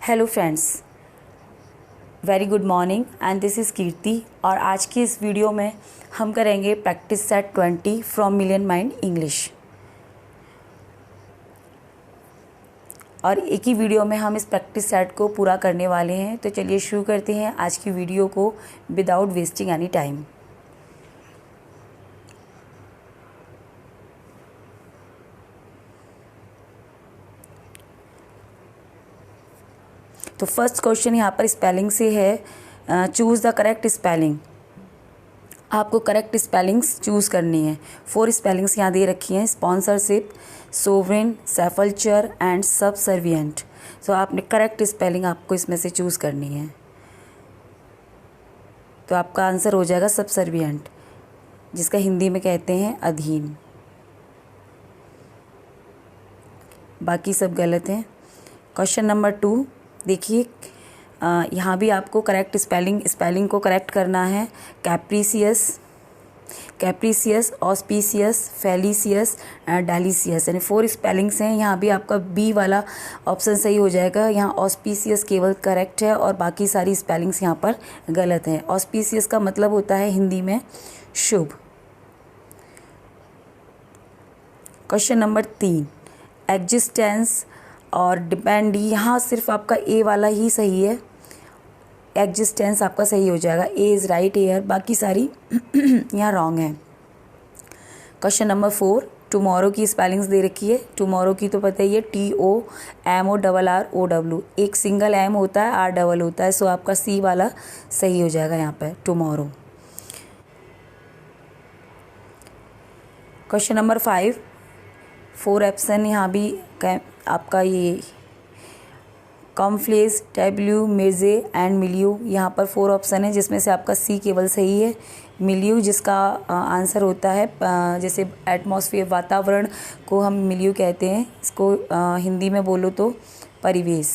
Hello friends, very good morning and this is Kirti. और आज की इस वीडियो में हम करेंगे practice set 20 from million mind English. और एक ही वीडियो में हम इस प्रैक्टिस सेट को पूरा करने वाले हैं। तो चलिए शुरू करते हैं आज की वीडियो को विदाउट वेस्टिंग एनी टाइम। तो फर्स्ट क्वेश्चन यहाँ पर स्पेलिंग से है, चूज़ द करेक्ट स्पेलिंग। आपको करेक्ट स्पेलिंग्स चूज़ करनी है। 4 स्पेलिंग्स यहाँ दे रखी हैं, स्पॉन्सरशिप, सोवरेन, सेफल्चर एंड सबसर्विएंट। तो आपने करेक्ट स्पेलिंग आपको इसमें से चूज़ करनी है। तो आपका आंसर हो जाएगा सबसर्विएंट, जिसका हिंदी में कहते हैं अधीन। बाकी सब गलत हैं। क्वेश्चन नंबर 2 देखिए, यहाँ भी आपको करेक्ट स्पेलिंग को करेक्ट करना है। कैप्रीसियस, ऑस्पीसियस, फेलिसियस, डेलिसियस, यानी 4 स्पेलिंग्स हैं। यहाँ भी आपका बी वाला ऑप्शन सही हो जाएगा। यहाँ ऑस्पीसियस केवल करेक्ट है और बाकी सारी स्पेलिंग्स यहाँ पर गलत हैं। ऑस्पीसियस का मतलब होता है हिंदी में शुभ। क्वेश्चन नंबर 3 एग्जिस्टेंस और डिपेंड, यहाँ सिर्फ आपका ए वाला ही सही है। एग्जिस्टेंस आपका सही हो जाएगा, ए इज़ राइट हेयर, बाकी सारी यहाँ रॉन्ग है। क्वेश्चन नंबर 4 टुमारो की स्पेलिंग्स दे रखी है। टुमारो की तो पता ही है, TOMORROW, एक सिंगल एम होता है, R डबल होता है। सो आपका सी वाला सही हो जाएगा यहाँ पर, टुमारो। क्वेश्चन नंबर 5 4 ऑप्शन यहाँ भी आपका ये कॉम्फ्लेज, टेब्ल्यू, मिर्जे एंड मिलियो, यहाँ पर 4 ऑप्शन है, जिसमें से आपका सी केवल सही है। मिलियो जिसका आंसर होता है, जैसे एटमॉस्फेयर, वातावरण को हम मिलियो कहते हैं। इसको हिंदी में बोलो तो परिवेश।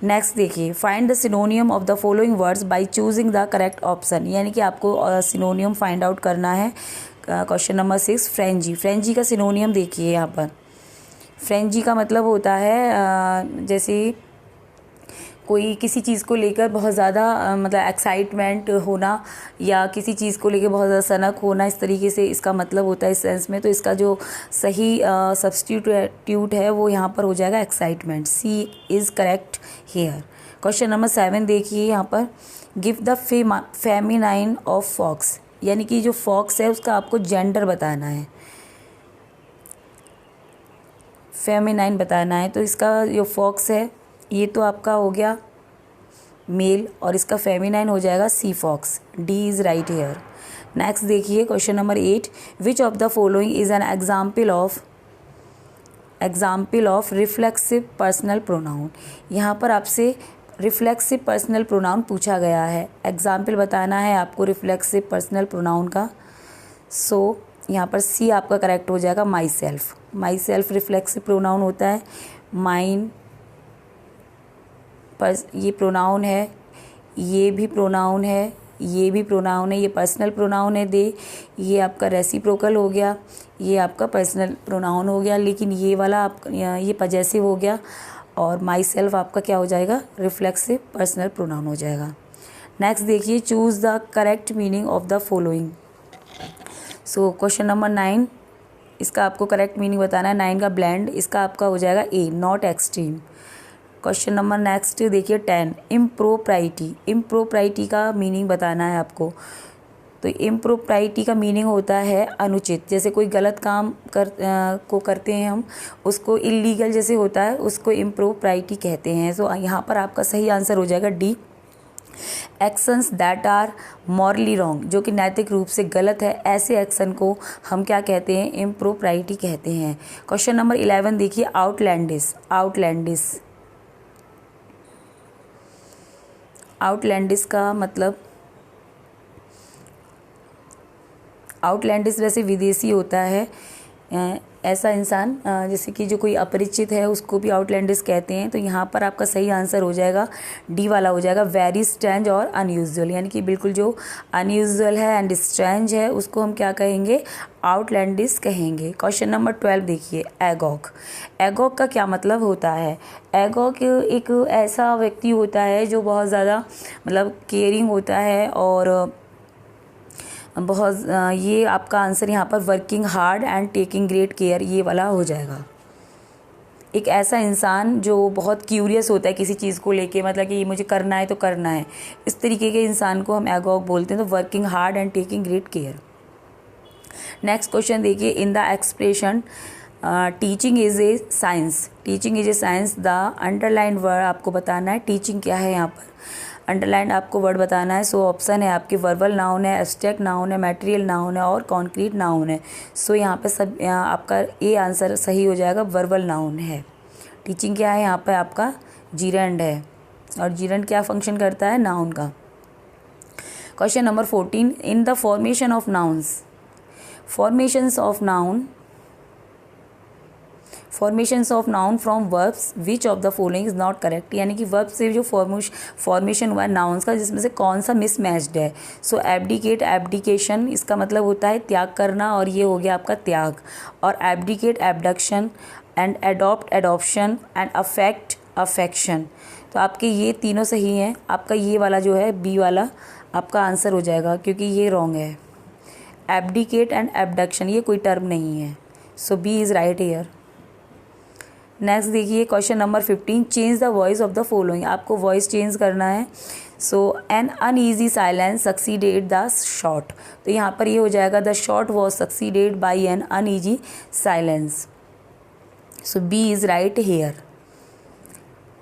नेक्स्ट देखिए, find the सिनोनियम of the following words by choosing the correct option, यानी कि आपको सिनोनियम फाइंड आउट करना है। Question number 6 frenzy. फ्रेंजी का सिनोनियम देखिए यहाँ पर। फ्रेंजी का मतलब होता है जैसे कोई किसी चीज़ को लेकर बहुत ज़्यादा मतलब एक्साइटमेंट होना, या किसी चीज़ को लेकर बहुत ज़्यादा सनक होना, इस तरीके से इसका मतलब होता है इस सेंस में। तो इसका जो सही सब्स्टिट्यूट है वो यहाँ पर हो जाएगा excitement. C is correct here. Question number 7 देखिए यहाँ पर, give the feminine of fox, यानी कि जो फॉक्स है उसका आपको जेंडर बताना है, फेमिनाइन बताना है। तो इसका जो फॉक्स है ये तो आपका हो गया मेल, और इसका फेमिनाइन हो जाएगा she fox. D is right here. Next देखिए question number 8, which of the following is an example of reflexive personal pronoun. यहाँ पर आपसे रिफ्लेक्सिव पर्सनल प्रोनाउन पूछा गया है, एग्जाम्पल बताना है आपको रिफ्लेक्सिव पर्सनल प्रोनाउन का। सो यहाँ पर सी आपका करेक्ट हो जाएगा, my self. My self reflexive pronoun होता है। माइन पर ये प्रोनाउन है, ये भी प्रोनाउन है, ये भी प्रोनाउन है, ये पर्सनल प्रोनाउन है। दे, ये आपका रेसिप्रोकल हो गया, ये आपका पर्सनल प्रोनाउन हो गया, लेकिन ये वाला आप ये पजेसिव हो गया। और माई सेल्फ आपका क्या हो जाएगा, रिफ्लेक्सिव पर्सनल प्रोनाउन हो जाएगा। नेक्स्ट देखिए, choose the correct meaning of the following. So question number 9, इसका आपको करेक्ट मीनिंग बताना है। 9 का ब्लेंड, इसका आपका हो जाएगा A, not extreme. Question number next देखिए 10 इम्प्रोप्राइटी। इम्प्रोप्राइटी का मीनिंग बताना है आपको। तो इम्प्रोप्राइटी का मीनिंग होता है अनुचित, जैसे कोई गलत काम करते हैं हम, उसको इलीगल जैसे होता है, उसको इम्प्रोप्राइटी कहते हैं। सो यहाँ पर आपका सही आंसर हो जाएगा D, actions that are morally wrong, जो कि नैतिक रूप से गलत है, ऐसे एक्शन को हम क्या कहते हैं, इम्प्रोप्राइटी कहते हैं। क्वेश्चन नंबर 11 देखिए, आउटलैंडिश। आउटलैंडिश का मतलब, आउटलैंडिश वैसे विदेशी होता है, ऐसा इंसान जैसे कि जो कोई अपरिचित है उसको भी आउटलैंडिश कहते हैं। तो यहाँ पर आपका सही आंसर हो जाएगा डी वाला हो जाएगा, वेरी स्ट्रेंज और अनयूजुअल, यानी कि बिल्कुल जो अनयूजुअल है एंड स्ट्रेंज है उसको हम क्या कहेंगे, आउटलैंडिश कहेंगे। क्वेश्चन नंबर 12 देखिए, एगॉग। एगॉग का क्या मतलब होता है? एगॉग एक ऐसा व्यक्ति होता है जो बहुत ज़्यादा मतलब केयरिंग होता है और बहुत ये आपका आंसर यहाँ पर working hard and taking great care ये वाला हो जाएगा। एक ऐसा इंसान जो बहुत क्यूरियस होता है किसी चीज़ को लेके, मतलब कि ये मुझे करना है तो करना है, इस तरीके के इंसान को हम एगॉग बोलते हैं। तो working hard and taking great care. Next question देखिए, in the expression teaching is a science, teaching is a science, the underline word आपको बताना है टीचिंग क्या है। यहाँ पर अंडरलाइन आपको वर्ड बताना है। सो ऑप्शन है आपके वर्बल नाउन है, एब्स्ट्रैक्ट नाउन है, मटेरियल नाउन है और कॉन्क्रीट नाउन है। सो यहाँ पे सब आपका ए आंसर सही हो जाएगा, वर्बल नाउन है। टीचिंग क्या है यहाँ पे आपका, जीरेंड है, और जीरेंड क्या फंक्शन करता है, नाउन का। Question number 14, in the formation of nouns, formations of noun, formations of noun from verbs which of the following is not correct, यानी कि वर्ब से जो फॉर्मेशन हुआ है नाउन्स का जिसमें से कौन सा मिसमैच्ड है। सो एब्डिकेट, एब्डिकेशन इसका मतलब होता है त्याग करना और ये हो गया आपका त्याग, और abdicate abduction, and adopt adoption, and affect affection. तो आपके ये तीनों सही हैं। आपका ये वाला जो है बी वाला आपका आंसर हो जाएगा क्योंकि ये रॉन्ग है। एब्डिकेट एंड एब्डक्शन ये कोई टर्म नहीं है। So B is right here. Next देखिए question number 15, change the voice of the following, आपको वॉइस चेंज करना है। So an uneasy silence succeeded the shot, तो यहाँ पर ये हो जाएगा the shot was succeeded by an uneasy silence. So B is right here.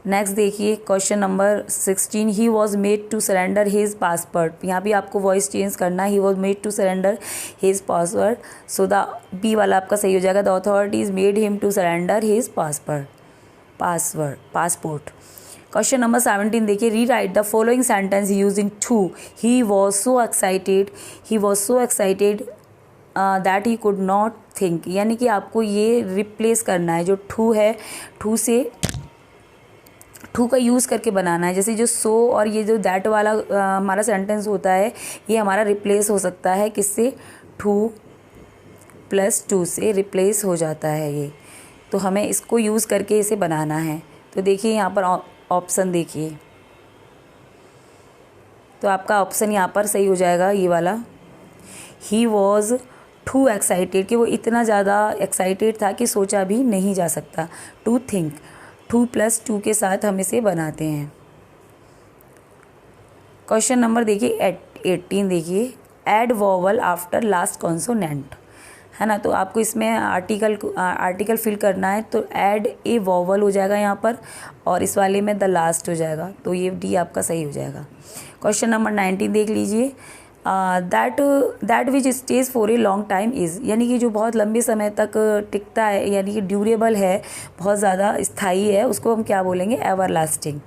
Next देखिए question number 16, he was made to surrender his password, यहाँ भी आपको वॉइस चेंज करना है, ही was made to surrender his password. So the B वाला आपका सही हो जाएगा, the authorities made him to surrender his passport. Question number 17 देखिए, rewrite the following sentence using too, he was so excited, he was so excited that he could not think, यानी कि आपको ये रिप्लेस करना है, जो to है to से टू का यूज़ करके बनाना है। जैसे जो सो और ये जो दैट वाला हमारा सेंटेंस होता है ये हमारा रिप्लेस हो सकता है किससे, 2+2 से रिप्लेस हो जाता है ये, तो हमें इसको यूज़ करके इसे बनाना है। तो देखिए यहाँ पर ऑप्शन देखिए, तो आपका ऑप्शन यहाँ पर सही हो जाएगा ये वाला, ही वॉज टू एक्साइटेड, कि वो इतना ज़्यादा एक्साइटेड था कि सोचा भी नहीं जा सकता। टू थिंक, 2+2 के साथ हम इसे बनाते हैं। क्वेश्चन नंबर देखिए 18 देखिए, add vowel after last consonant, है ना। तो आपको इसमें आर्टिकल फिल करना है, तो ऐड ए वॉवल हो जाएगा यहाँ पर, और इस वाले में द लास्ट हो जाएगा, तो ये डी आपका सही हो जाएगा। क्वेश्चन नंबर 19 देख लीजिए, that which stage for a long time is, यानी कि जो बहुत लंबे समय तक टिकता है, यानी कि ड्यूरेबल है, बहुत ज़्यादा स्थायी है, उसको हम क्या बोलेंगे, एवर लास्टिंग।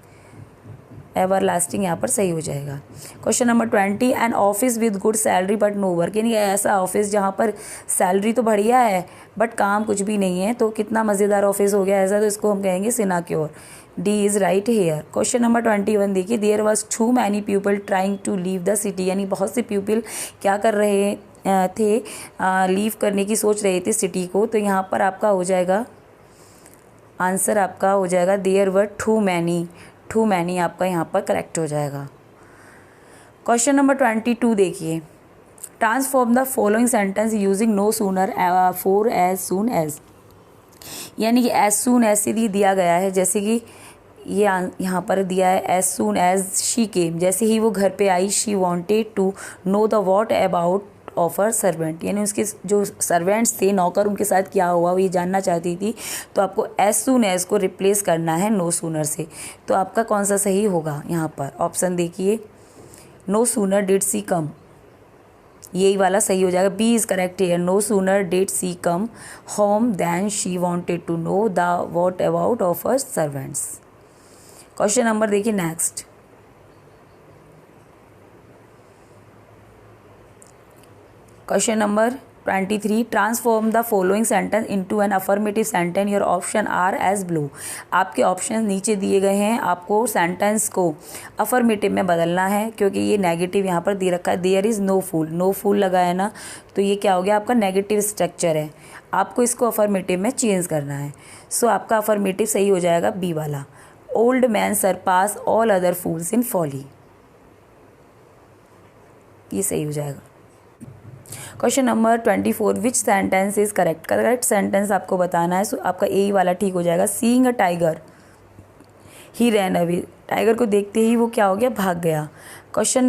एवर लास्टिंग यहाँ पर सही हो जाएगा। Question number 20, an office with good salary but no work, यानी ऐसा ऑफिस जहाँ पर सैलरी तो बढ़िया है बट काम कुछ भी नहीं है, तो कितना मज़ेदार ऑफिस हो गया ऐसा, तो इसको हम कहेंगे sinecure. D is right here. Question number 21 देखिए, there was too many people trying to leave the city, यानी बहुत से पीपल क्या कर रहे थे, लीव करने की सोच रहे थे सिटी को, तो यहाँ पर आपका हो जाएगा आंसर, आपका हो जाएगा देयर वर टू मैनी आपका यहाँ पर करेक्ट हो जाएगा। क्वेश्चन नंबर 22 देखिए, transform the following sentence using no sooner for as soon as, यानी कि एज सून एज से दिया गया है, जैसे कि ये यहाँ पर दिया है as soon as she came, जैसे ही वो घर पे आई, she wanted to know the what about of her servant, यानी उसके जो सर्वेंट्स थे, नौकर, उनके साथ क्या हुआ वो ये जानना चाहती थी, तो आपको एज सून एज को रिप्लेस करना है नो सूनर से। तो आपका कौन सा सही होगा यहाँ पर, ऑप्शन देखिए, no sooner did she come, यही वाला सही हो जाएगा, B is correct here, no sooner did she come home than she wanted to know the what about of her servants. Question number देखिए next, question number 23 transform the following sentence into an affirmative sentence, your option are as below. आपके option नीचे दिए गए हैं, आपको sentence को affirmative में बदलना है क्योंकि ये नेगेटिव यहाँ पर दे रखा है। There is no fool, no fool लगा है ना, तो ये क्या हो गया आपका नेगेटिव स्ट्रक्चर है, आपको इसको अफर्मेटिव में चेंज करना है। सो आपका अफर्मेटिव सही हो जाएगा बी वाला, old man surpass all other fools in folly, ये सही हो जाएगा। Question number 24 which sentence is correct, correct sentence आपको बताना है। सो आपका ए वाला ठीक हो जाएगा। Seeing a tiger he ran away, tiger को देखते ही वो क्या हो गया, भाग गया। क्वेश्चन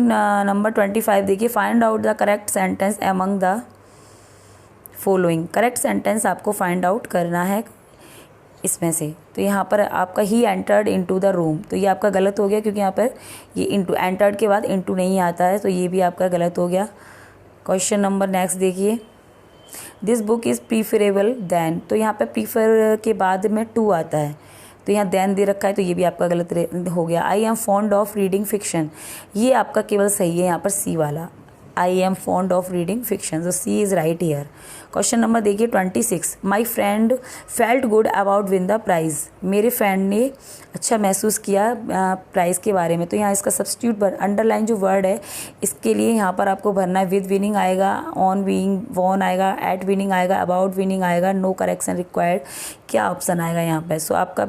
नंबर 25 देखिए, find out the correct sentence among the following, correct sentence आपको फाइंड आउट करना है इसमें से। तो यहाँ पर आपका he entered into the room, तो ये आपका गलत हो गया क्योंकि यहाँ पर ये इनटू, एंटर्ड के बाद इनटू नहीं आता है, तो ये भी आपका गलत हो गया। क्वेश्चन नंबर नेक्स्ट देखिए, this book is preferable than, तो यहाँ पे प्रीफर के बाद में टू आता है, तो यहाँ दैन दे रखा है, तो ये भी आपका गलत हो गया। I am fond of reading fiction, ये आपका केवल सही है यहाँ पर सी वाला, I am fond of reading fiction, तो C is right here. Question number देखिए 26, my friend felt good about win the prize, मेरे फ्रेंड ने अच्छा महसूस किया प्राइज़ के बारे में, तो यहाँ इसका सब्स्टिट्यूट अंडरलाइन जो वर्ड है इसके लिए यहाँ पर आपको भरना है। विद विनिंग आएगा, ऑन विनिंग वॉन आएगा, एट विनिंग आएगा, अबाउट विनिंग आएगा, नो करेक्शन रिक्वायर्ड, क्या ऑप्शन आएगा यहाँ पर। सो आपका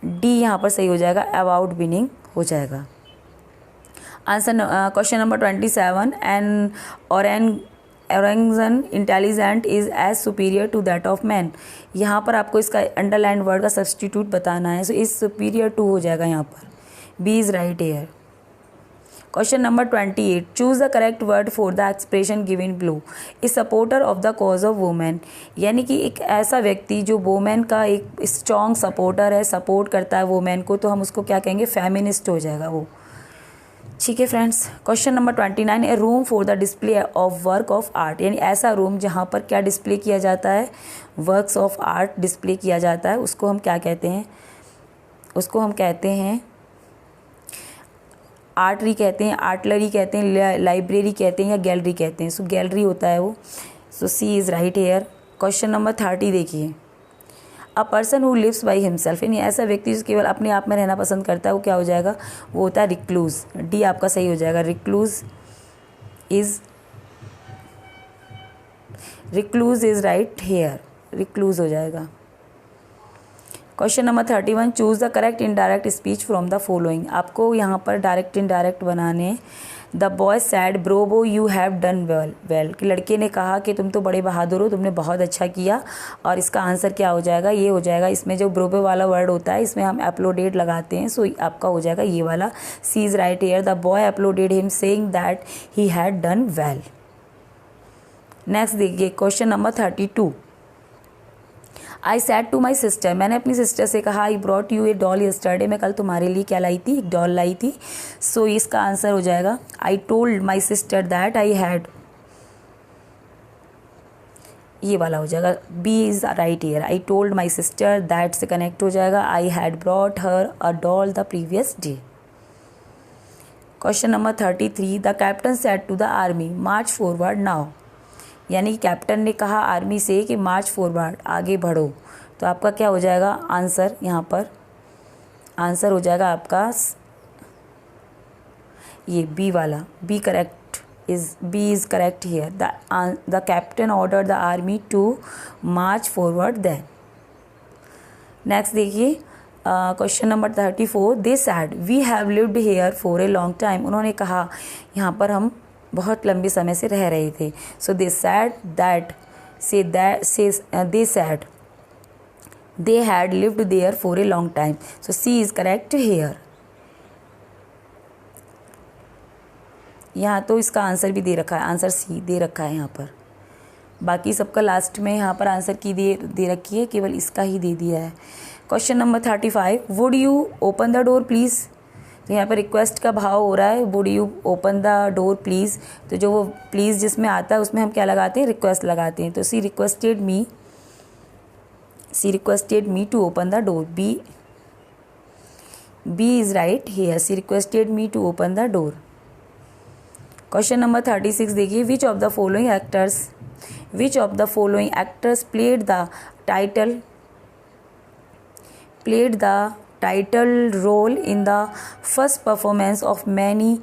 डी यहाँ पर सही हो जाएगा, अबाउट विनिंग हो जाएगा answer. Question number 27, an orangutan intelligent is as superior to that of man, यहाँ पर आपको इसका अंडरलाइन वर्ड का सब्स्टिट्यूट बताना है। सो इज़ सुपीरियर टू हो जाएगा यहाँ पर, B is right here. Question number 28, choose the correct word for the expression given below, is supporter of the cause of women, यानी कि एक ऐसा व्यक्ति जो वुमेन का एक स्ट्रॉन्ग सपोर्टर है, सपोर्ट करता है वुमेन को, तो हम उसको क्या कहेंगे, फेमिनिस्ट हो जाएगा वो। ठीक है friends. Question number 29, A room for the display of work of art, यानी ऐसा रूम जहाँ पर क्या डिस्प्ले किया जाता है, वर्क्स ऑफ आर्ट डिस्प्ले किया जाता है, उसको हम क्या कहते हैं, उसको हम कहते हैं आर्टरी कहते हैं, आर्टलरी कहते हैं, लाइब्रेरी कहते हैं या गैलरी कहते हैं। सो गैलरी होता है वो। So C is right here. Question number 30 देखिए, a person who lives by himself, यानी ऐसा व्यक्ति जो केवल अपने आप में रहना पसंद करता है, वो क्या हो जाएगा, वो होता है रिक्लूज, डी आपका सही हो जाएगा। Recluse is right here, recluse हो जाएगा। Question number 31, choose the correct indirect speech from the following, आपको यहाँ पर डायरेक्ट इनडायरेक्ट बनाने। The boy said bravo you have done well, कि लड़के ने कहा कि तुम तो बड़े बहादुर हो, तुमने बहुत अच्छा किया, और इसका आंसर क्या हो जाएगा, ये हो जाएगा। इसमें जो ब्रोवो वाला वर्ड होता है इसमें हम अपलोडेड लगाते हैं, सो आपका हो जाएगा ये वाला, C is right here. The boy uploaded him saying that he had done well. Next देखिए question number 32, I said to my sister, मैंने अपनी सिस्टर से कहा, I brought you a doll yesterday, मैं कल तुम्हारे लिए क्या लाई थी, एक डॉल लाई थी। सो इसका आंसर हो जाएगा, I told my sister that I had, ये वाला हो जाएगा, B is right here. I told my sister that से कनेक्ट हो जाएगा, I had brought her a doll the previous day. Question number 33, the captain said to the army march forward now, यानी कि captain ने कहा army से कि मार्च forward, आगे बढ़ो, तो आपका क्या हो जाएगा आंसर, यहाँ पर आंसर हो जाएगा आपका ये बी वाला, B correct is, B is correct here. The captain order the army to march forward then. Next देखिए question number 34, they said we have lived here for a long time, उन्होंने कहा यहाँ पर हम बहुत लंबे समय से रह रहे थे। So they said that they said they had lived there for a long time, so C is correct here. यहाँ तो इसका आंसर भी दे रखा है, आंसर सी दे रखा है यहाँ पर, बाकी सबका लास्ट में यहाँ पर आंसर की दे रखी है, केवल इसका ही दे दिया है। Question number 35, would you open the door please, तो यहाँ पर रिक्वेस्ट का भाव हो रहा है, would you open the door please, तो जो वो प्लीज़ जिसमें आता है उसमें हम क्या लगाते हैं, रिक्वेस्ट लगाते हैं। तो she requested me to open the door, B is right here, she requested me to open the door. Question number 36 देखिए, which of the following actors which of the following actors played the title role in the first performance of many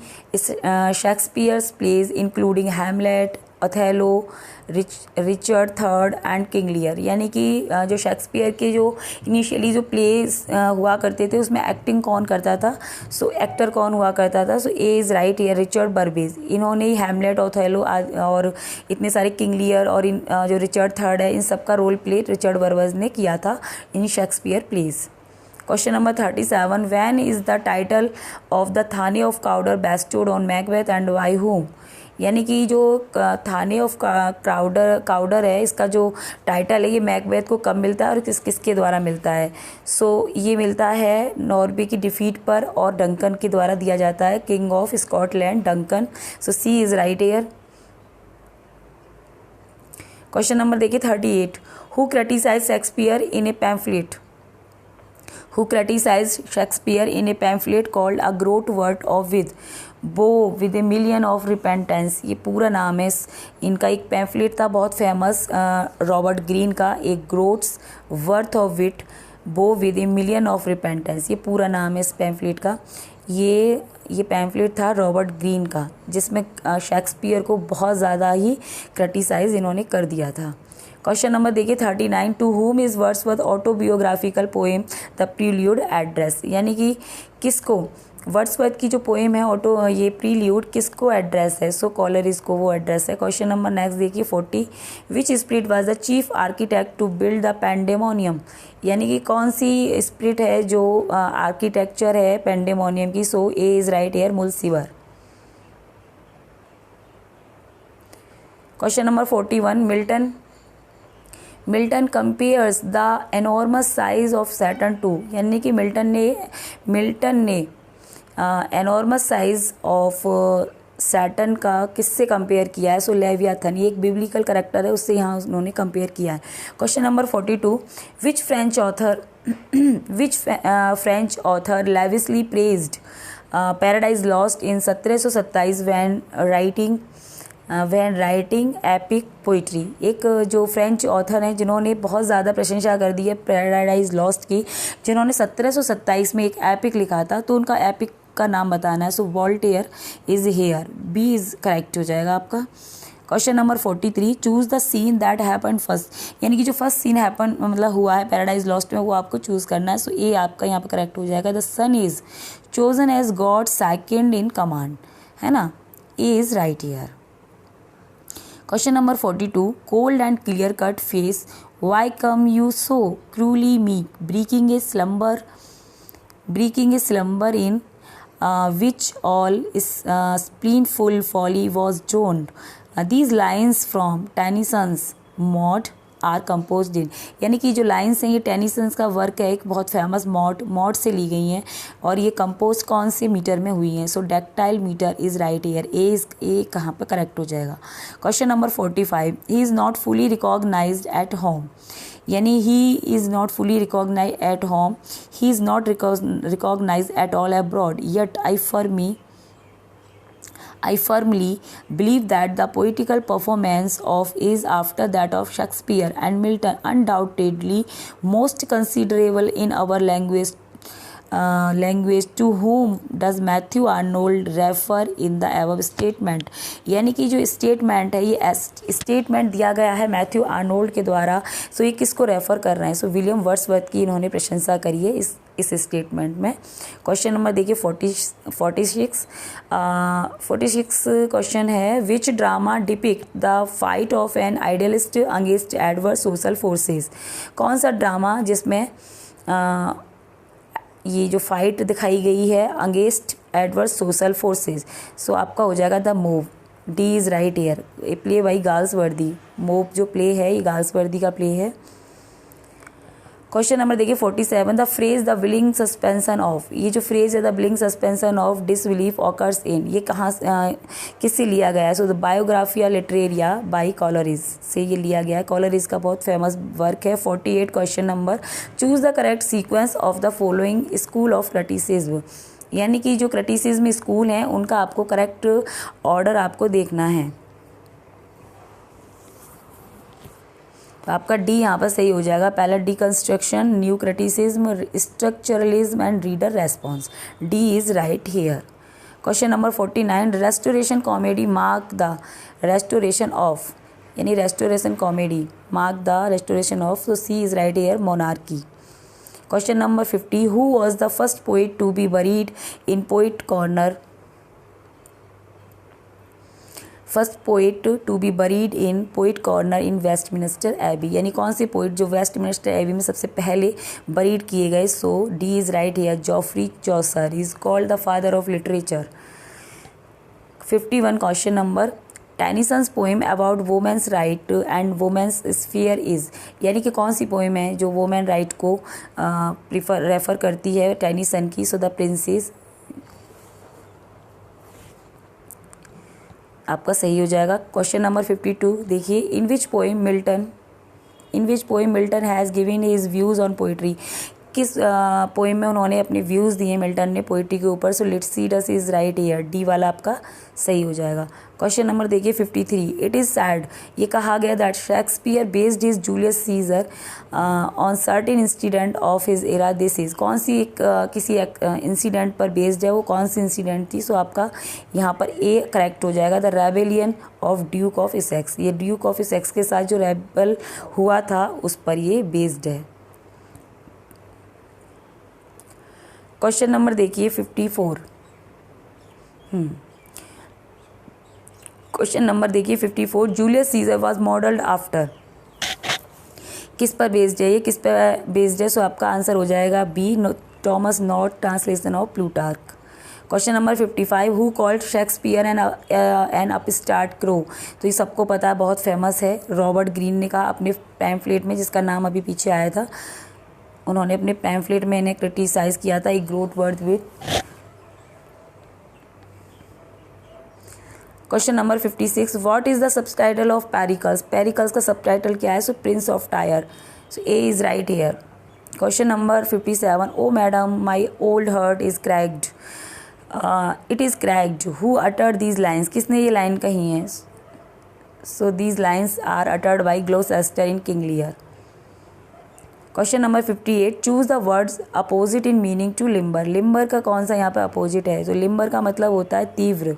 Shakespeare's plays including Hamlet, Othello, Richard third and King Lear. यानी कि जो Shakespeare के जो initially जो place हुआ करते थे उसमें एक्टिंग कौन करता था, सो एक्टर कौन हुआ करता था, so A is right here Richard Burbage. इन्होंने ही हैमलेट, ओथेलो और इतने सारे किंग लियर और इन जो रिचर्ड थर्ड है इन सब का रोल प्ले रिचर्ड बर्बेज ने किया था in Shakespeare plays. Question number 37, when is the title of the thane of Cawdor bestowed on Macbeth and by whom. यानी कि जो थाने ऑफ काउडर है इसका जो टाइटल है ये मैकबेथ को कब मिलता है और किसके द्वारा मिलता है, सो ये मिलता है नॉर्वे की डिफीट पर और डंकन के द्वारा दिया जाता है, king of Scotland Duncan. So C is right here. Question number देखिए 38, who criticize Shakespeare in a pamphlet. Who criticized Shakespeare in a pamphlet called A Groat Worth of with a Million of Repentance। ये पूरा नाम है इनका। एक pamphlet था बहुत famous Robert Greene का, एक ग्रोट्स वर्थ ऑफ विट बो with a million of repentance. ये पूरा नाम है इस पैम्फलेट का। ये पैम्फलेट था रॉबर्ट ग्रीन का जिसमें शेक्सपियर को बहुत ज़्यादा ही क्रिटिसाइज इन्होंने कर दिया था। क्वेश्चन नंबर देखिए 39, to whom is Wordsworth autobiographical poem the Prelude addressed. यानी कि किसको वर्ड्सवर्थ की जो पोएम है ये प्रील्यूड किसको एड्रेस है, सो कॉलरिज को वो एड्रेस है। क्वेश्चन नंबर नेक्स्ट देखिए 40, which spirit was the chief architect to build the Pandemonium. यानी कि कौन सी स्पिरिट है जो आर्किटेक्चर है पेंडेमोनियम की, so A is right here Mulciber. Question number 41, Milton compares the enormous size of Saturn to. यानी कि मिल्टन ने एनॉर्मस साइज ऑफ सैटर्न का किससे कंपेयर किया है, सो लेवियाथन। ये एक बिब्लिकल कैरेक्टर है, उससे यहाँ उन्होंने कंपेयर किया है। Question number 42, which French author lavishly praised Paradise Lost in 1727 when writing epic poetry. एक जो फ्रेंच ऑथर हैं जिन्होंने बहुत ज़्यादा प्रशंसा कर दी है पैराडाइज लॉस्ट की, जिन्होंने 1727 में एक एपिक लिखा था, तो उनका एपिक का नाम बताना है, so Voltaire is here. B is correct हो जाएगा आपका। Question number 43, choose the scene that happen first. यानी कि जो फर्स्ट सीन हैपन मतलब हुआ है पैराडाइज लॉस्ट में वो आपको चूज़ करना है, सो ए आपका यहाँ पर करेक्ट हो जाएगा। The Son is chosen as God second in command, है ना, A is right here. Question number 42, cold and clear cut face why come you so cruelly meek breaking a slumber in which all spleenful folly was droned। These lines from Tennyson's Maud are composed in. यानी कि जो lines हैं ये Tennyson's का work है, एक बहुत famous mod से ली गई हैं और ये कंपोज कौन से मीटर में हुई हैं, so dactyl metre is right here. A कहाँ पर करेक्ट हो जाएगा। Question number 45, he is not fully recognised at home. यानी he is not fully recognise at home, he is not recognise at all abroad, yet I firmly believe that the poetical performance of is after that of Shakespeare and Milton undoubtedly most considerable in our language. To whom does Matthew Arnold refer in the above statement। यानी कि जो statement है ये statement दिया गया है Matthew Arnold के द्वारा, सो ये किसको रेफर कर रहे हैं, सो विलियम वर्ड्सवर्थ की इन्होंने प्रशंसा करी है इस स्टेटमेंट में। क्वेश्चन नंबर देखिए 46 क्वेश्चन है, which drama depict the fight of an idealist against adverse social forces. कौन सा ड्रामा जिसमें ये जो फाइट दिखाई गई है अगेंस्ट एडवर्स सोशल फोर्सेस, सो आपका हो जाएगा the move. D is right here. A play by Galsworthy. Move जो प्ले है ये गाल्सवर्दी का प्ले है। क्वेश्चन नंबर देखिए 47, the phrase the willing suspension of. ये जो फ्रेज है the willing suspension of disbelief occurs in, ये कहाँ किससे लिया गया है, so the Biographia Literaria by Coleridge से ये लिया गया है। कॉलरिज का बहुत फेमस वर्क है। 48 question number, choose the correct sequence of the following school of criticism. यानी कि जो क्रिटिसिज्म स्कूल हैं उनका आपको करेक्ट ऑर्डर आपको देखना है। तो आपका डी यहाँ पर सही हो जाएगा। पहला deconstruction, new criticism, structuralism and reader response, D is right here. Question number 49, restoration comedy mark the restoration of, यानी restoration comedy mark the restoration of, तो C is right here, monarchy. Question number 50, who was the first poet to be buried in poet corner, first poet to be buried in poet corner in Westminster Abbey, यानी कौन से poet जो Westminster AB में सबसे पहले buried किए गए, so D is right here, Geoffrey Chaucer is called the father of literature. 51 question number, Tennyson's poem about women's right and women's sphere is, यानी कि कौन सी पोएम है जो वुमेन राइट को रेफ़र करती है टेनिसन की, सो द प्रिंसेस आपका सही हो जाएगा। क्वेश्चन नंबर 52 देखिए, in which poem Milton has given his views on poetry, किस पोएम में उन्होंने अपने व्यूज़ दिए मिल्टन ने पोइट्री के ऊपर, सो लिटसीडस इज़ राइट हियर, डी वाला आपका सही हो जाएगा। क्वेश्चन नंबर देखिए 53, इट इज़ सैड, ये कहा गया that Shakespeare based his Julius Caesar on certain incident of his era, this is, कौन सी किसी इंसिडेंट पर बेस्ड है, वो कौन सी इंसिडेंट थी, सो आपका यहाँ पर ए करेक्ट हो जाएगा, the rebellion of Duke of Essex, ये ड्यूक ऑफ इसेक्स के साथ जो रेबल हुआ था उस पर ये बेस्ड है। क्वेश्चन नंबर देखिए 54, क्वेश्चन नंबर देखिए 54, Julius Caesar was modelled after, किस पर बेस्ड है, ये किस पर बेस्ड है, सो आपका आंसर हो जाएगा B, Thomas North translation of Plutarch. Question number 55, who called Shakespeare an upstart crow, तो ये सबको पता है, बहुत फेमस है, रॉबर्ट ग्रीन ने कहा अपने पैम्फलेट में, जिसका नाम अभी पीछे आया था, उन्होंने अपने पैम्फलेट में इन्हें क्रिटिसाइज़ किया था, एक growth worth with. Question number 56, what is the subtitle of Pericles, Pericles का सबटाइटल क्या है, so prince of Tyre, so A is right here. Question number 57, O madam my old heart is cracked, it is cracked, who uttered these lines, किसने ये line कही हैं, so these lines are uttered by Gloucester in King Lear. Question number 58, choose the words opposite in meaning to limber, limber का कौन सा यहाँ पे opposite है, तो लिम्बर का मतलब होता है तीव्र,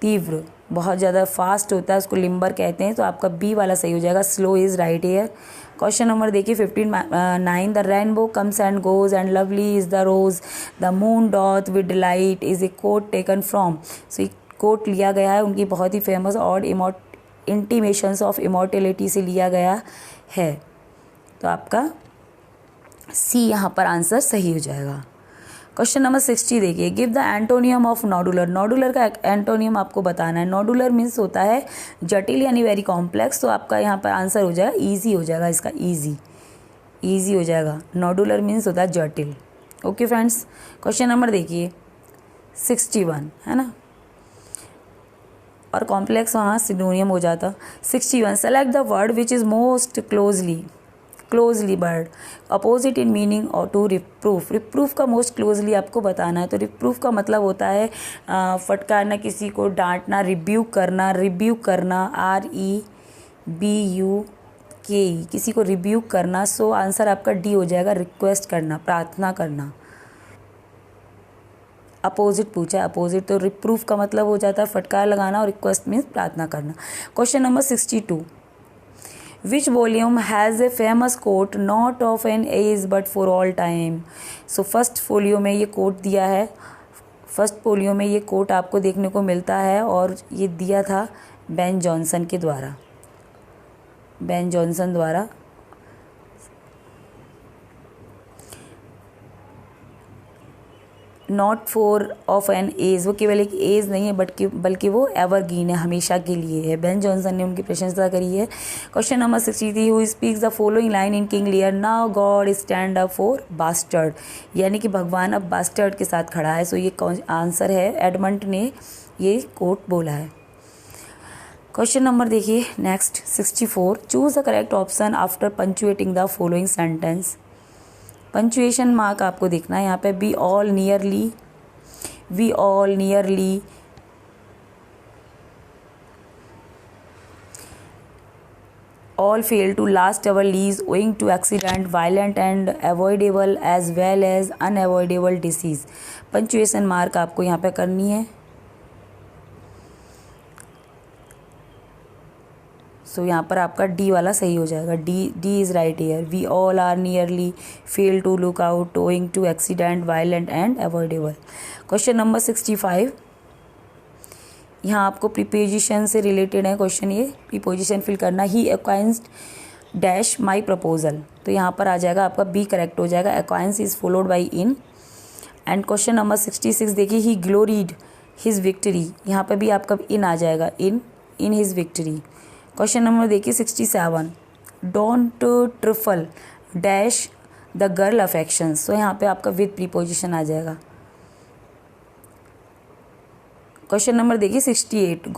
तीव्र बहुत ज़्यादा फास्ट होता है, उसको लिम्बर कहते हैं, तो आपका बी वाला सही हो जाएगा, slow is right here. Question number देखिए 59, the rainbow comes and goes and lovely is the rose, the moon doth with delight is a quote taken from, so quote लिया गया है उनकी बहुत ही फेमस और इंटीमेशंस ऑफ इमॉर्टेलिटी से लिया गया है, तो आपका सी यहाँ पर आंसर सही हो जाएगा। क्वेश्चन नंबर 60 देखिए, गिव द एंटोनियम ऑफ नॉडुलर, नॉडुलर का एंटोनियम आपको बताना है, नॉडुलर मीन्स होता है जटिल यानी वेरी कॉम्प्लेक्स, तो आपका यहाँ पर आंसर हो जाएगा ईजी हो जाएगा, इसका ईजी हो जाएगा, नॉडुलर मीन्स होता है जटिल। ओके फ्रेंड्स, क्वेश्चन नंबर देखिए 61 है ना, और कॉम्प्लेक्स वहाँ सिनोनियम हो जाता। 61, select the word which is most closely word opposite in meaning और टू रिप्रूफ, रिप्रूफ का मोस्ट क्लोजली आपको बताना है, तो रिप्रूफ का मतलब होता है फटकारना, किसी को डांटना, रिब्यूक करना REBUKE, किसी को रिब्यूक करना, सो आंसर आपका डी हो जाएगा, रिक्वेस्ट करना, प्रार्थना करना। अपोजिट पूछा है, अपोजिट तो रिप्रूफ का मतलब हो जाता है फटकार लगाना, और रिक्वेस्ट मीन्स प्रार्थना करना। Question number 62, which volume has a famous quote not of an age but for all time, so first folio में ये कोट दिया है, फर्स्ट फोलियो में ये कोट आपको देखने को मिलता है, और ये दिया था बेन जॉनसन द्वारा। Not for of an age, वो केवल एक एज नहीं है बल्कि वो एवरग्रीन है, हमेशा के लिए है, बेन जॉनसन ने उनकी प्रशंसा करी है। Question number 63, who speaks the following line in King Lear, now god stand up for bastard, यानी कि भगवान अब बास्टर्ड के साथ खड़ा है, सो ये आंसर है, एडमंड ने ये कोट बोला है। क्वेश्चन नंबर देखिए next 64, choose the correct option after punctuating the following sentence, punctuation mark आपको देखना है यहाँ पे, we all nearly all fail to last our lease owing to accident, violent and avoidable as well as unavoidable disease. Punctuation mark आपको यहाँ पे करनी है. सो यहाँ पर आपका डी वाला सही हो जाएगा. D is right here. We all are nearly fail to look out owing to accident, violent and avoidable. Question number 65. यहाँ आपको प्रीपोजिशन से रिलेटेड है क्वेश्चन. ये प्रीपोजिशन फिल करना. ही एक्वाइंस्ड डैश माई प्रपोजल. तो यहाँ पर आ जाएगा आपका बी करेक्ट हो जाएगा. Acquiesce is followed by in. And question number 66 देखिए. He gloried his victory. यहाँ पर भी आपका इन आ जाएगा. In his victory. Question number देखिए 67. Don't trifle dash the girl affections. तो यहाँ पे आपका विद प्रीपोजिशन आ जाएगा. क्वेश्चन नंबर देखिए 68.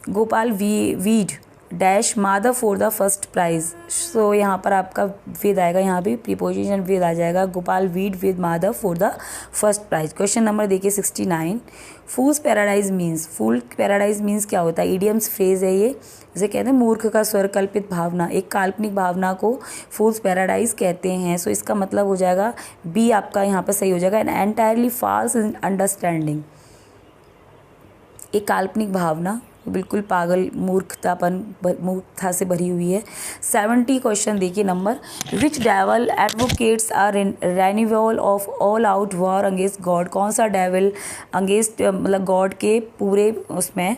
Gopal vied dash Madhav for the first prize. सो यहाँ पर आपका विद आएगा. यहाँ भी प्रीपोजिशन विद आ जाएगा. Gopal vied with Madhav for the first prize. Question number देखिए 69. Fools paradise means. Fool paradise means क्या होता है? ईडियम्स फ्रेज है ये. जैसे कहते हैं मूर्ख का स्वर, कल्पित भावना. एक काल्पनिक भावना को फूल्स पैराडाइज कहते हैं. सो इसका मतलब हो जाएगा बी आपका यहाँ पर सही हो जाएगा. An entirely false understanding. एक काल्पनिक भावना बिल्कुल पागल, मूर्खता से भरी हुई है. 70 क्वेश्चन देखिए number. Which devil advocates are renewal of all out war against God. कौन सा डेवल अगेंस्ट मतलब गॉड के पूरे उसमें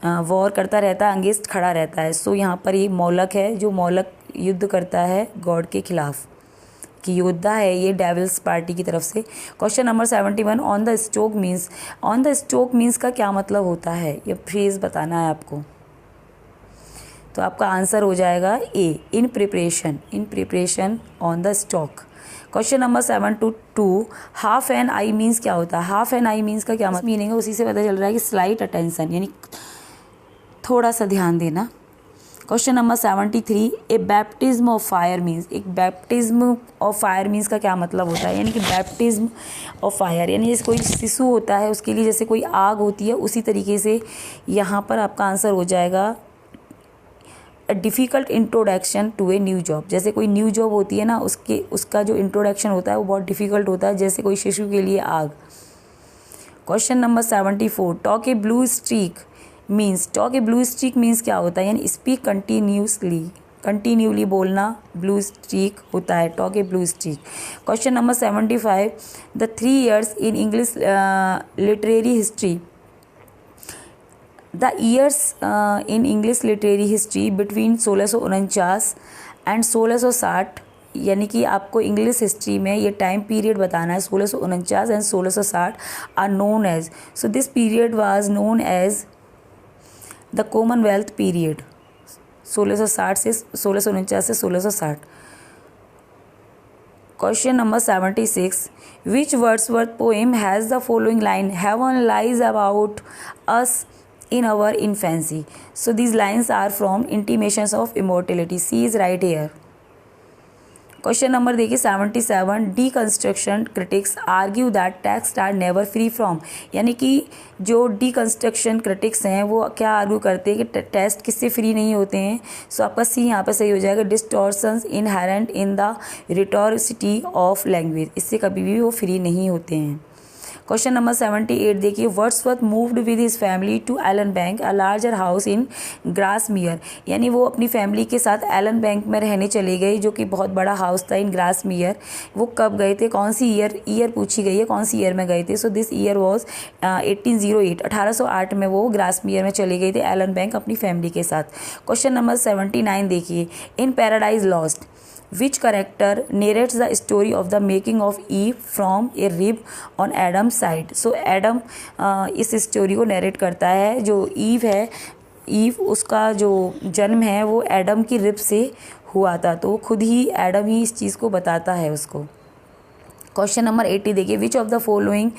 वॉर करता रहता है, अगेंस्ट खड़ा रहता है. सो यहाँ पर ये मौलक है, जो मौलक युद्ध करता है गॉड के खिलाफ, कि योद्धा है ये डेविल्स पार्टी की तरफ से. Question number 71. On the stoke means. On the stoke means का क्या मतलब होता है? ये फ्रेज बताना है आपको. तो आपका आंसर हो जाएगा A. In preparation on the stock. Question number 72. Half an eye means क्या होता है? हाफ एन आई मीन्स का क्या मीनिंग है? उसी से पता चल रहा है कि स्लाइट अटेंशन, यानी थोड़ा सा ध्यान देना. Question number 73. A baptism of fire means. एक बैप्टिज्म ऑफ फायर मीन्स का क्या मतलब होता है? यानी कि बैप्टिज्म ऑफ फायर यानी जैसे कोई शिशु होता है उसके लिए जैसे कोई आग होती है, उसी तरीके से यहाँ पर आपका आंसर हो जाएगा a difficult introduction to a new job. जैसे कोई न्यू जॉब होती है ना, उसका जो इंट्रोडक्शन होता है वो बहुत डिफ़िकल्ट होता है, जैसे कोई शिशु के लिए आग. Question number 74. टॉक ए ब्लू स्ट्रीक मीन्स. टॉक ए ब्लू स्ट्रीक मीन्स क्या होता है? यानी स्पीक कंटिन्यूली बोलना ब्लू स्ट्रीक होता है. Talk A blue streak. Question number 75. The 3 years in English literary history. The years in English literary history between 1649 and 1660. यानी कि आपको इंग्लिश हिस्ट्री में ये टाइम पीरियड बताना है. 1649 and 1660 are known as. So this period was known as the commonwealth period. 1660 से 1649 से 1660. Question number 76. Which Wordsworth poem has the following line. Heaven lies about us in our infancy. So these lines are from Intimations of Immortality. C is right here. Question number देखिए 77. Deconstruction critics argue that text are never free from. यानी कि जो deconstruction critics हैं वो क्या argue करते हैं कि टेस्ट किससे फ्री नहीं होते हैं. सो आपका सी यहाँ पर सही हो जाएगा. Distortions inherent in the rhetoricity of language. इससे कभी भी वो फ्री नहीं होते हैं. क्वेश्चन नंबर 78 देखिए. Wordsworth moved with his family to Allan Bank a larger house in Grasmere. यानी वो अपनी फैमिली के साथ एलन बैंक में रहने चले गए, जो कि बहुत बड़ा हाउस था इन ग्रासमियर. वो कब गए थे, कौन सी ईयर पूछी गई है, कौन सी ईयर में गए थे. So this year was 1808. 1808 में वो ग्रासमियर में चले गए थे एलन बैंक अपनी फैमिली के साथ. क्वेश्चन नंबर 79 देखिए. In Paradise Lost which character narrates the story of the making of Eve from a rib on Adam's side. So Adam इस स्टोरी को नरेट करता है. जो ईव उसका जो जन्म है वो एडम की रिब से हुआ था, तो खुद ही एडम ही इस चीज़ को बताता है उसको. क्वेश्चन नंबर 80 देखिए. Which of the following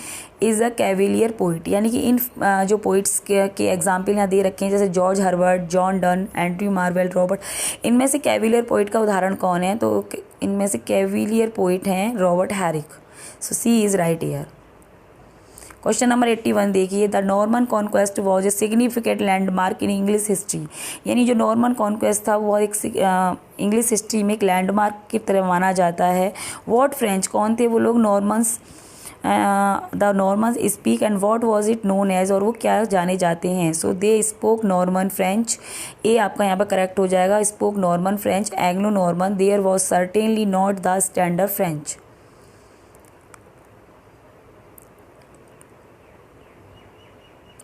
is a cavalier poet. यानी कि इन जो पोइट्स के एग्जाम्पल यहाँ दे रखे हैं, जैसे George Herbert, John Donne, Andrew marvel, Robert. इनमें से कैविलियर पोइट का उदाहरण कौन है? तो इनमें से कैविलियर पोइट हैं Robert Herrick. So C is right here. Question number 81 देखिए, the Norman conquest was a significant landmark in English history. यानी जो नॉर्मन कॉन्क्वेस्ट था वो एक इंग्लिश हिस्ट्री में एक लैंडमार्क की तरह माना जाता है। वॉट फ्रेंच, कौन थे वो लोग Normans, the Normans speak and what was it known as, और वो क्या जाने जाते हैं। So they spoke Norman French, ए आपका यहाँ पर करेक्ट हो जाएगा, spoke Norman French, Anglo Norman, there was certainly not the standard French.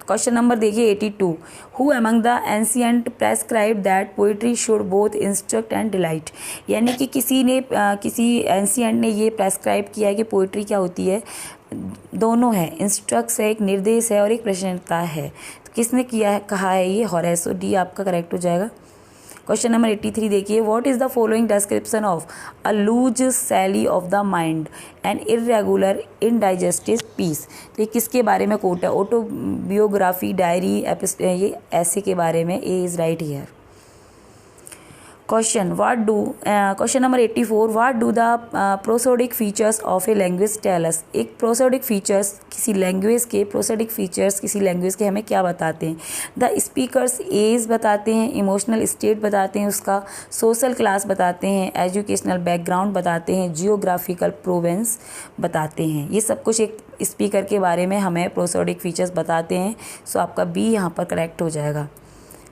Question number देखिए 82, who among the ancient prescribe that poetry should both instruct and delight. यानी कि किसी एंशियंट ने ये प्रेस्क्राइब किया है कि पोइट्री क्या होती है, दोनों है, इंस्ट्रक्ट है, एक निर्देश है और एक प्रश्नता है। तो किसने किया है, कहा है ये, होरेस। डी आपका करेक्ट हो जाएगा। क्वेश्चन नंबर 83 देखिए, what is the following description of a loose sally of the mind and irregular indigestive piece. तो ये किसके बारे में कोट है, ऑटोबियोग्राफी, डायरी, ये ऐसे के बारे में, A is right here. Question number 84, what do the prosodic features of a language tell us. एक प्रोसोडिक फीचर्स किसी लैंग्वेज के, प्रोसोडिक फीचर्स किसी लैंग्वेज के हमें क्या बताते हैं। द स्पीकर्स एज बताते हैं, इमोशनल स्टेट बताते हैं उसका, सोशल क्लास बताते हैं, एजुकेशनल बैकग्राउंड बताते हैं, जियोग्राफिकल प्रोवेंस बताते हैं। ये सब कुछ एक स्पीकर के बारे में हमें प्रोसोडिक फीचर्स बताते हैं। सो आपका बी यहाँ पर करेक्ट हो जाएगा।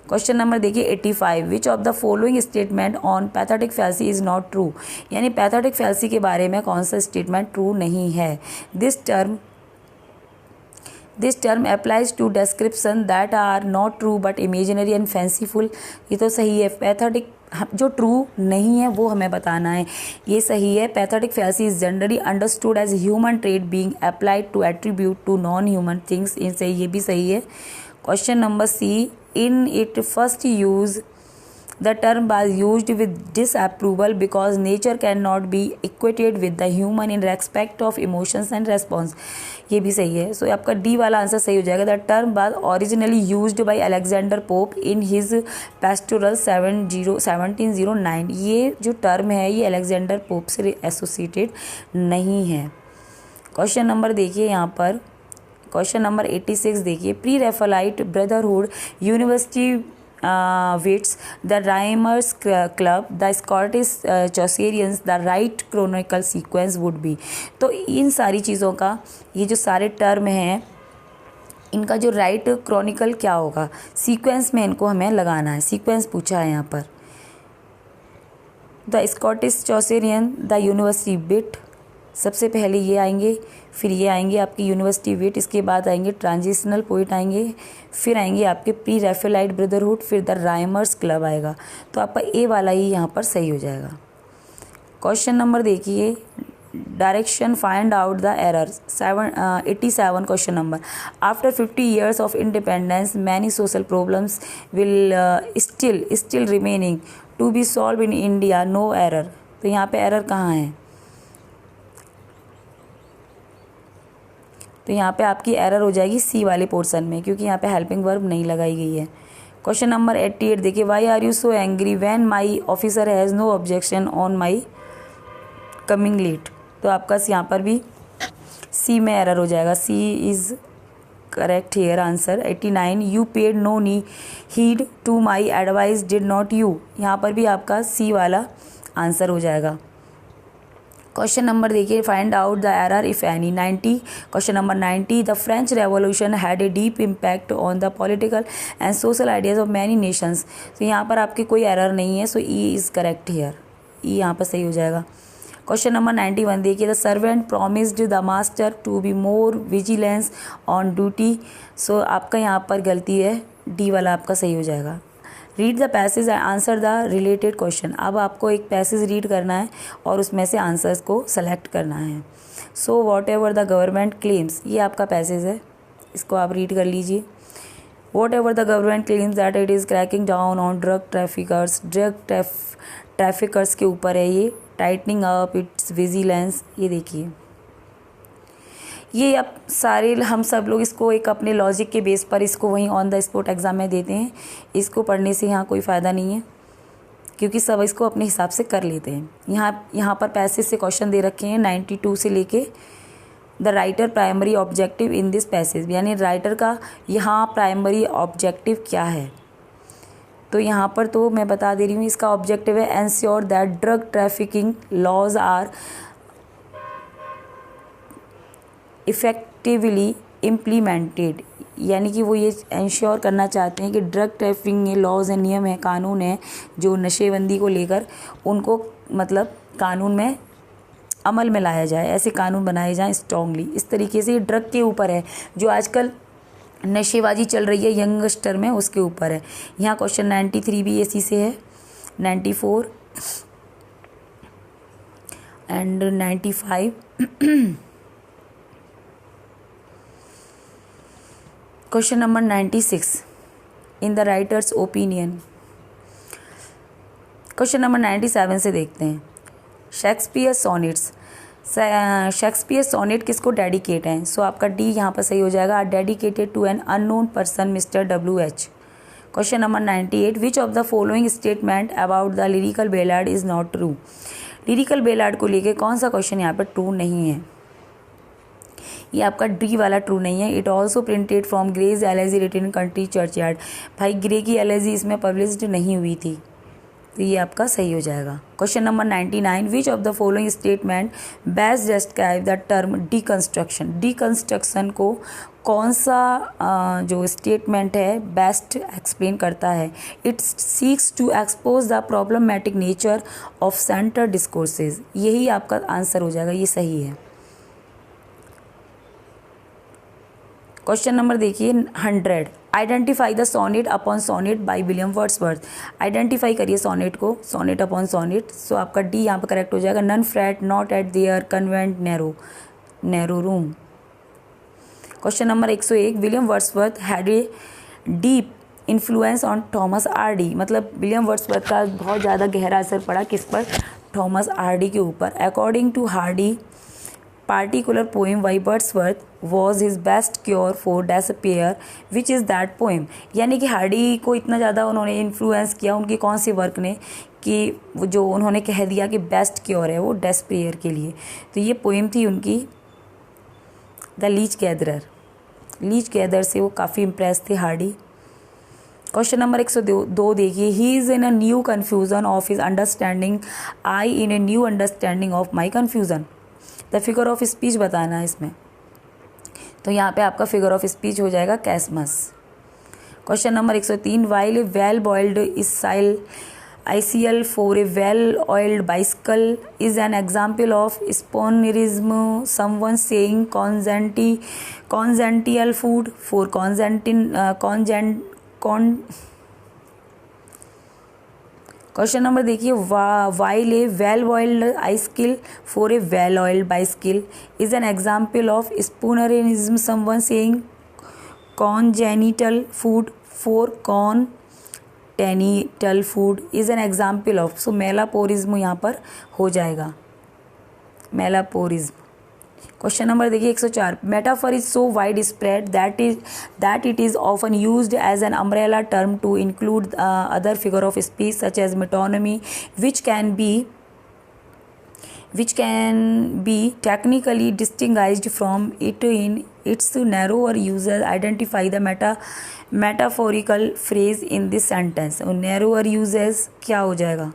क्वेश्चन नंबर देखिए 85, which of the following statement on pathetic fallacy is not true. यानी पैथेटिक फैल्सी के बारे में कौन सा स्टेटमेंट ट्रू नहीं है। This term applies to description that are not true but imaginary and fanciful. ये तो सही है, पैथेटिक जो ट्रू नहीं है वो हमें बताना है, ये सही है। Pathetic fallacy is generally understood as human trait being applied to attribute to non human things. ये भी सही है। Question number C, in its first use the term was used with disapproval because nature cannot be equated with the human in respect of emotions and response। ये भी सही है। So आपका D वाला आंसर सही हो जाएगा। The term was originally used by Alexander Pope in his pastoral 1709। ये जो टर्म है ये अलेक्जेंडर पोप से एसोसिएटेड नहीं है। क्वेश्चन नंबर देखिए यहाँ पर, क्वेश्चन नंबर 86 देखिए, pre Raphaelite brotherhood, university wits, the rhymers club, the Scottish Chaucerians, the right chronicle sequence would be. तो इन सारी चीज़ों का, ये जो सारे टर्म हैं, इनका जो राइट क्रॉनिकल क्या होगा, सीक्वेंस में इनको हमें लगाना है। सीक्वेंस पूछा है यहाँ पर। The Scottish Chaucerian, the university wit, सबसे पहले ये आएंगे, फिर ये आएंगे आपकी यूनिवर्सिटी वेट, इसके बाद आएंगे ट्रांजिशनल पोइट आएंगे, फिर आएंगे आपके प्री रेफेलाइट ब्रदरहुड, फिर द राइमर्स क्लब आएगा। तो आपका ए वाला ही यहाँ पर सही हो जाएगा। क्वेश्चन नंबर देखिए, direction find out the error. 87 question number, after 50 years of independence many social problems will still remaining to be solve in India, no error. तो यहाँ पे एरर कहाँ है, तो यहाँ पे आपकी एरर हो जाएगी सी वाले पोर्शन में, क्योंकि यहाँ पे हेल्पिंग वर्ब नहीं लगाई गई है। क्वेश्चन नंबर 88 देखिए, why are you so angry when my officer has no objection on my coming late. तो आपका यहाँ पर भी सी में एरर हो जाएगा। C is correct here answer. 89, you paid no नी heed to my advice did not you. यहाँ पर भी आपका सी वाला आंसर हो जाएगा। क्वेश्चन नंबर देखिए, find out the error if any. 90 question number 90, the French revolution had a deep impact on the political and social ideas of many nations. तो यहाँ पर आपकी कोई एरर नहीं है, so E is correct here, E यहाँ पर सही हो जाएगा। क्वेश्चन नंबर 91 देखिए, the servant promised the master to be more vigilance on duty. So आपका यहाँ पर गलती है, डी वाला आपका सही हो जाएगा। Read the passage and answer the related question. अब आपको एक पैसेज रीड करना है और उसमें से आंसर्स को सेलेक्ट करना है। So what ever the government claims, ये आपका पैसेज है, इसको आप रीड कर लीजिए। What ever the government claims that it is cracking down on drug traffickers के ऊपर है ये, टाइटनिंग अप इट्स विजिलेंस। ये देखिए, ये अब सारे हम सब लोग इसको एक अपने लॉजिक के बेस पर इसको वहीं ऑन द स्पॉट एग्ज़ाम में देते हैं। इसको पढ़ने से यहाँ कोई फ़ायदा नहीं है, क्योंकि सब इसको अपने हिसाब से कर लेते हैं। यहाँ पर पैसेज से क्वेश्चन दे रखे हैं 92 से लेके the writer primary objective in this passage, यानी राइटर का यहाँ प्राइमरी ऑब्जेक्टिव क्या है। तो यहाँ पर तो मैं बता दे रही हूँ, इसका ऑब्जेक्टिव है ensure that drug trafficking laws are effectively implemented, यानी कि वो ये इंश्योर करना चाहते हैं कि ड्रग ट्रैफिकिंग ये लॉज हैं, नियम है, कानून है जो नशेबंदी को लेकर, उनको मतलब कानून में अमल में लाया जाए, ऐसे कानून बनाए जाएं स्ट्रॉन्गली। इस तरीके से ये ड्रग के ऊपर है, जो आजकल नशेबाजी चल रही है यंगस्टर में, उसके ऊपर है। यहाँ क्वेश्चन 93 भी इसी से है, 94 and 95। Question number 96 in the writer's opinion. Question number 97 से देखते हैं। शेक्सपियर सोनेट्स, शेक्सपियर सोनेट किसको डेडिकेट हैं? सो आपका डी यहाँ पर सही हो जाएगा, dedicated to an unknown person mister WH। Question number 98 which of the following statement about the lyrical ballad is not true. Lyrical ballad को लेके कौन सा क्वेश्चन यहाँ पर ट्रू नहीं है? ये आपका डी वाला ट्रू नहीं है। It also printed from Gray's elegy written country churchyard. भाई ग्रे की एलेजी इसमें पब्लिश्ड नहीं हुई थी, तो ये आपका सही हो जाएगा। Question number 99 which of the following statement best describe the term deconstruction. Deconstruction को कौन सा जो स्टेटमेंट है बेस्ट एक्सप्लेन करता है? It seeks to expose the problematic nature of centre discourses. यही आपका आंसर हो जाएगा, ये सही है। क्वेश्चन नंबर देखिए 100 identify the sonnet upon sonnet by William Wordsworth. Identify करिए सोनेट को, सोनेट अपॉन सोनेट। सो आपका डी यहाँ पर करेक्ट हो जाएगा। Nun fret not at their convent narrow room. Question number 101 William Wordsworth had a deep influence on Thomas Hardy. मतलब William Wordsworth का बहुत ज़्यादा गहरा असर पड़ा किस पर? थॉमस आर.डी के ऊपर। According to Hardy particular poem by Wordsworth was his best cure for despair, which is that poem। यानी कि हार्डी को इतना ज़्यादा उन्होंने इन्फ्लुएंस किया उनकी कौन सी वर्क ने कि वो जो उन्होंने कह दिया कि बेस्ट क्योर है वो डेस्पेयर के लिए। तो ये पोएम थी उनकी the leech gatherer. Leech gather से वो काफ़ी इम्प्रेस थे हार्डी। क्वेश्चन नंबर 102 देखिए। He is in a new confusion of his understanding, I in a new understanding of my confusion. The figure of speech बताना है इसमें, तो यहाँ पे आपका फिगर ऑफ स्पीच हो जाएगा chiasmus. Question number 103 while a well boiled icicle icicle for a well oiled bicycle is an example of spoonerism, someone saying congenital food for question number देखिए। While a well oiled icicle for a well oiled bicycle is an example of spoonerism, someone saying congenital food for continental food is an example of. So malapropism यहाँ पर हो जाएगा, malapropism. Question number देखिए 104 metaphor is so wide spread that it is often used as an umbrella term to include other figure of speech such as metonymy which can be technically distinguished from it in its narrower uses. Identify the metaphorical phrase in this sentence। narrower uses क्या हो जाएगा?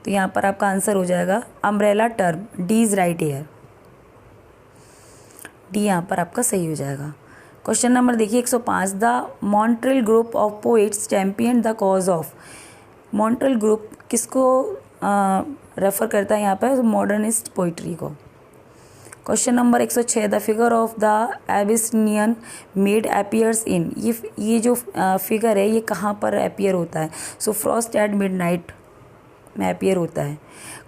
तो यहाँ पर आपका answer हो जाएगा umbrella term. D is right here, D यहाँ पर आपका सही हो जाएगा। क्वेश्चन नंबर देखिए 105 the Montreal group of poets champion the cause of. Montreal group किसको रेफर करता है यहाँ पर? मॉडर्निस्ट पोइट्री को। Question number 106 the figure of the Abyssinian made appears इन। ये जो फिगर है ये कहाँ पर अपीयर होता है? सो फ्रॉस्ट एट मिडनाइट में अपीयर होता है।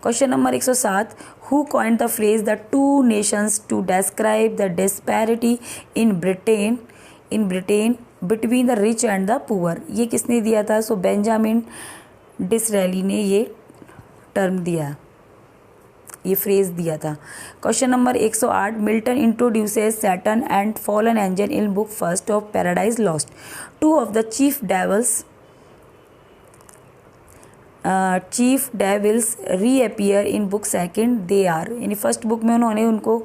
Question number 107 who coined the phrase the two nations to describe the disparity in Britain between the rich and the poor. ये किसने दिया था? सो बेंजामिन डिसरेली ने ये टर्म दिया, ये फ्रेज दिया था। Question number 108 Milton introduces Saturn and fallen angel in book first of Paradise Lost. Two of the chief devils chief devils reappear in book second they are, यानी फर्स्ट बुक में उन्होंने उनको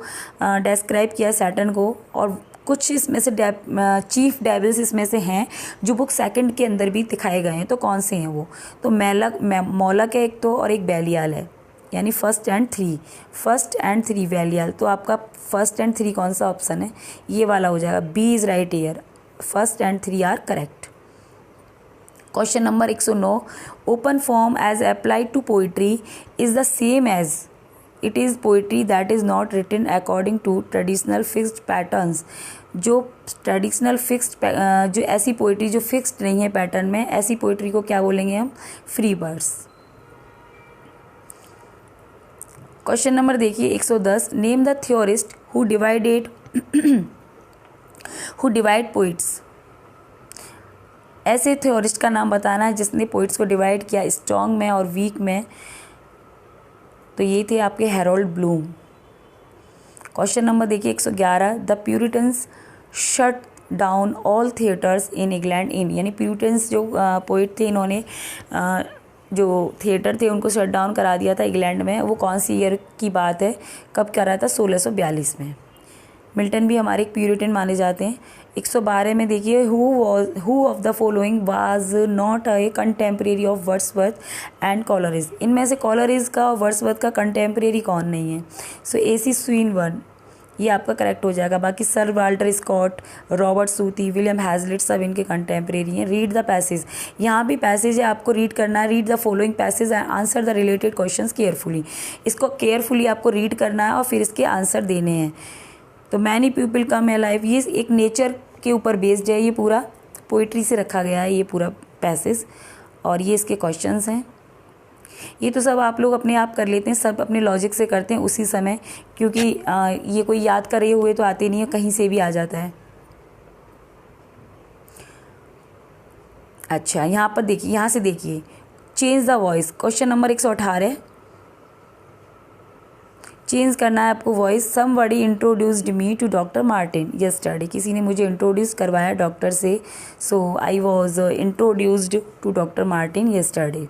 describe किया Saturn को, और कुछ इसमें से चीफ डेविल्स इसमें से हैं जो बुक सेकंड के अंदर भी दिखाए गए हैं। तो कौन से हैं वो? तो मौलक है एक तो, और एक बैलियाल है, यानी फर्स्ट एंड थ्री बैलियाल। तो आपका फर्स्ट एंड थ्री कौन सा ऑप्शन है? ये वाला हो जाएगा, B is right here, first and three are correct. Question number 109, open form as applied to poetry is the same as it is poetry that is not written according to traditional fixed patterns. जो traditional fixed जो ऐसी poetry जो fixed नहीं है pattern में, ऐसी poetry को क्या बोलेंगे हम? Free verse. क्वेश्चन नंबर देखिए 110, name the theorist who divide poets. ऐसे थ्योरिस्ट का नाम बताना है जिसने पोइट्स को डिवाइड किया स्ट्रॉन्ग में और वीक में। तो ये थे आपके हैरोल्ड ब्लूम। क्वेश्चन नंबर देखिए 111, the Puritans shut down all theatres in England in, यानी प्यूरिटन्स जो पोइट थे, इन्होंने जो थिएटर थे उनको शट डाउन करा दिया था इंग्लैंड में। वो कौन सी ईयर की बात है, कब करा था? 1642 में। मिल्टन भी हमारे एक प्यूरिटन माने जाते हैं। 112 में देखिए, who of the following was not a contemporary of Wordsworth and Coleridge. इनमें से कॉलरिज का और वर्ड्सवर्थ का कंटेम्प्रेरी कौन नहीं है? सो AC स्विनबर्न, ये आपका करेक्ट हो जाएगा। बाकी सर वाल्टर स्कॉट, रॉबर्ट सूती, विलियम हैजलिट सब इनके कंटेम्प्रेरी हैं। रीड द पैसेज, यहाँ भी पैसेज है, आपको रीड करना है। Read the following passage and answer the related questions carefully. इसको केयरफुली आपको रीड करना है और फिर इसके आंसर देने हैं। तो मैनी पीपल कम अलाइव, ये एक नेचर के ऊपर बेस्ड है, ये पूरा पोइट्री से रखा गया है ये पूरा पैसेज, और ये इसके क्वेश्चंस हैं। ये तो सब आप लोग अपने आप कर लेते हैं, सब अपने लॉजिक से करते हैं उसी समय, क्योंकि ये कोई याद करे हुए तो आते नहीं है, कहीं से भी आ जाता है। अच्छा, यहाँ पर देखिए, यहाँ से देखिए, change the voice. Question number 118, change करना है आपको voice. Somebody introduced me to doctor Martin yesterday, किसी ने मुझे इंट्रोड्यूस करवाया डॉक्टर से। So I was introduced to doctor Martin yesterday.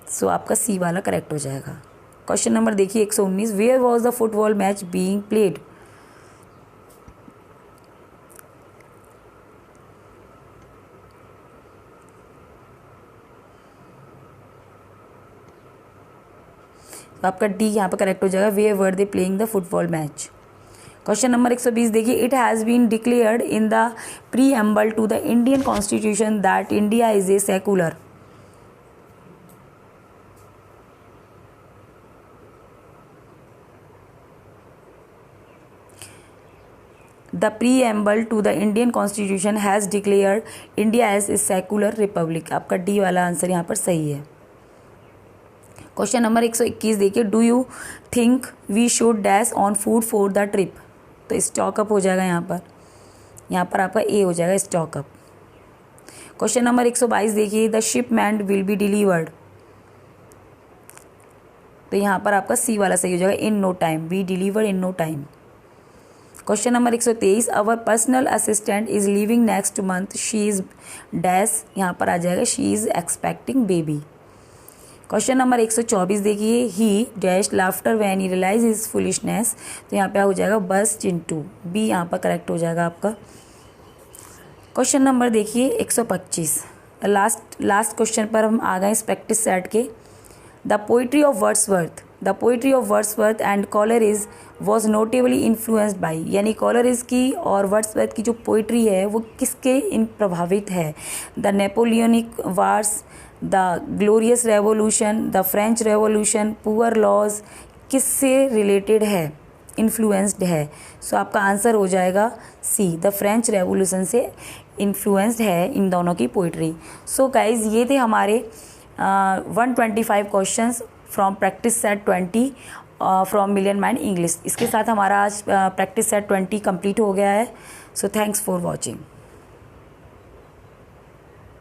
So आपका सी वाला करेक्ट हो जाएगा। क्वेश्चन नंबर देखिए 119, where was the football match being played. तो आपका डी यहाँ पर करेक्ट हो जाएगा, where were they playing the football match. Question number 120 देखिए, it has been declared in the preamble to the Indian constitution that India is a secular. The preamble to the Indian Constitution has declared India as a secular republic। आपका D वाला answer यहाँ पर सही है। Question number 121 देखिए, do you think we should dash on food for the trip. तो stock up हो जाएगा यहाँ पर आपका ए हो जाएगा स्टॉकअप। क्वेश्चन नंबर 122 देखिए, the shipment will be delivered. तो यहाँ पर आपका सी वाला सही हो जाएगा, in no time, B deliver in no time. Question number 123, our personal assistant is living next month, she is dash, यहाँ पर आ जाएगा she is expecting baby. Question number 124 देखिए, he dash laughter when he realize his foolishness. तो यहाँ पे हो जाएगा बस्ट इनटू, बी यहाँ पर करेक्ट हो जाएगा आपका। क्वेश्चन नंबर देखिए 125, लास्ट क्वेश्चन पर हम आ गए इस प्रैक्टिस सेट के। The poetry of Wordsworth and Coleridge was notably influenced by, यानी कॉलरिज की और वर्ड्सवर्थ की जो पोइट्री है वो किसके इन प्रभावित है? The Napoleonic wars, the glorious revolution, the French revolution, poor laws, किससे रिलेटेड है, इन्फ्लुएंस्ड है? सो आपका आंसर हो जाएगा सी, द फ्रेंच रेवोल्यूशन से इन्फ्लुएंस्ड है इन दोनों की पोइट्री। सो गाइज, ये थे हमारे 125 questions from practice set 20 from million mind English. इसके साथ हमारा आज प्रैक्टिस सेट 20 कंप्लीट हो गया है। So thanks for watching.